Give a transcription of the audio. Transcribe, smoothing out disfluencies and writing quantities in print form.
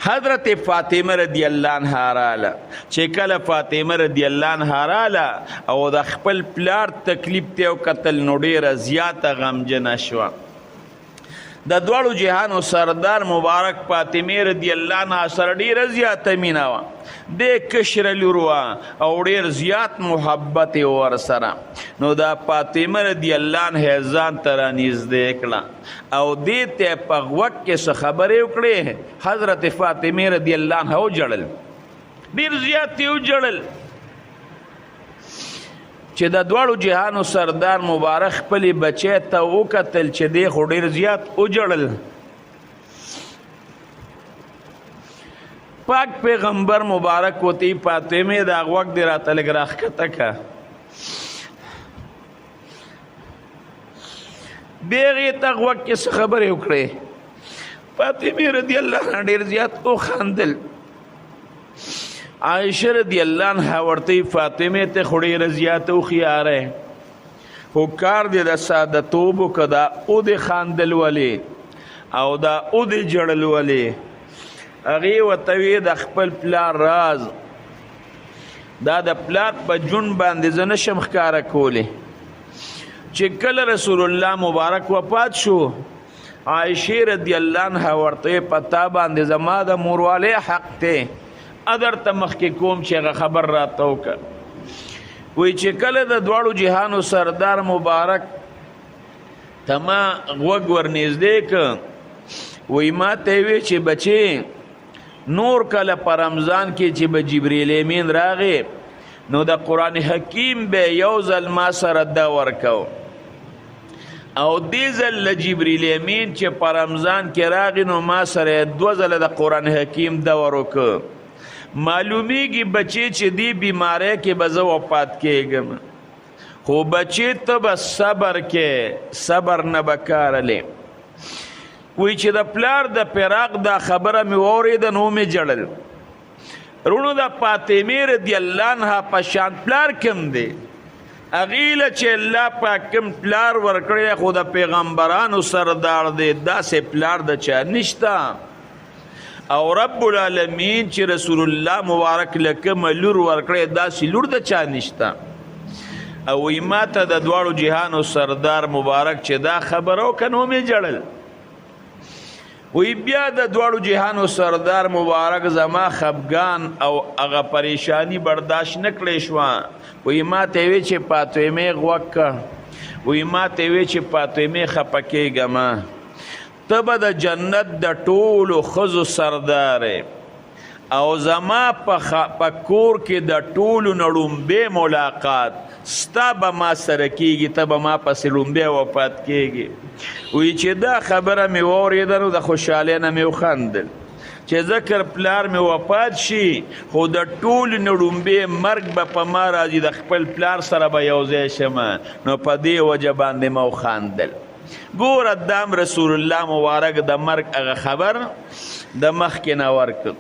حضرت فاطمه رضی الله عنها راله چې کله فاطمه رضی الله عنها راله او د خپل پلار تکلیف ته او قتل نو ډیره زیاته غمجنه شوه. د دواړو جهانو سردار مبارک فاطمه رضی الله عنها سره ډیره زیاته مینه وه. د کشره لور وه او ډیر زیات محبت یې ورسره. نو دا فاطمه رضی الله عنها ځان ته رانږدې کړه او دې ته په غوږ کې څه خبرې وکړې. حضرت فاطمه رضی الله عنها وژړل، ډیر زیات یې وژړل چې د دواړو جهانو سردار مبارک خپلې بچی ته وکتل چې دی خو ډېر زیات وژړل. پاک پیغمبر مبارک وتی فاطمې دا غوږ دې راته لږ راښکته که. دې هغې ته غوږ کې څه خبرې وکړې. فاطمې رضی الله عنها ډېر زیات وخندل. عائشہ رضی اللہ عنہ ورته فاطمه ته خو ډېره زیاته هوښیاره خو کار دې د سادتوب وکړه دا او دې خاندل ولې او دا او دې جړل ولې. هغې ورته وی د خپل پلار راز دا د پلار په ژوند باندې زه نشم ښکاره کولی. چې کله رسول الله مبارک وفات شو عائشہ رضی الله عنها ورته په تا باندې زما د موروالی حق دی ادر ته مخکې کوم چې هغه خبر راته وکړه. وایي چې کله د دواړو جهانو سردار مبارک ته ما غوږ ورنږدې که وایي ما ته یې وی چې بچې نور کله په رمضان کې چې به جبریل امین راغې نو د قرآن حکیم به یو ځل ما سره ده ورکو او دې ځل له جبریل امین چې په رمضان کې راغې نو ما سره 2 ځله د قرآن حکیم ده ورکو. معلومیږي بچی چې دی بیماری کې به زه وفات کېږم خو بچی ته به صبر کې صبر نه به کارلی. وایي چې د پلار د فراق دا خبره مې واورېده نو مې جړل. رونو د فاطمې رضی الله عنها په شان پلار کم دی هغې له چې الله پاک کوم پلار ورکړی خو د پیغمبرانو سردار دی داسې پلار د چا نشته. او رب العالمین چې رسول الله مبارک لکه لور ورکړی داسې لور د چا نشته. او وایي ما ته د دواړو جهانو سردار مبارک چې دا خبره وکړه نو مې جړل. وایي بیا د دواړو جهانو سردار مبارک زما خفګان او هغه پریشانی برداشت نه کړی شوه. وایي ما ته یې وی چې فاطمې غوږ که وایي ما ته یې وی چې فاطمې خفه کېږم ته به د جنت د ټولو ښځو سردار او زما په کور کې د ټولو نه لومبی ملاقات ستا به ما سره کېږي ته به ما پسې لومبی وفات کېږي. وایي چې دا خبره مې واورېده نو د خوشحالۍ نه مې وخندل چې ذکر پلار مې وفات شي خو د ټولو نه لومبی مرګ به په ما راځي د خپل پلار سره به یو ځای شمه نو په دې وجه باندې مې وخندل. ګوره دام رسول الله مبارک د مرګ هغه خبر د مخکې نه ورکړ.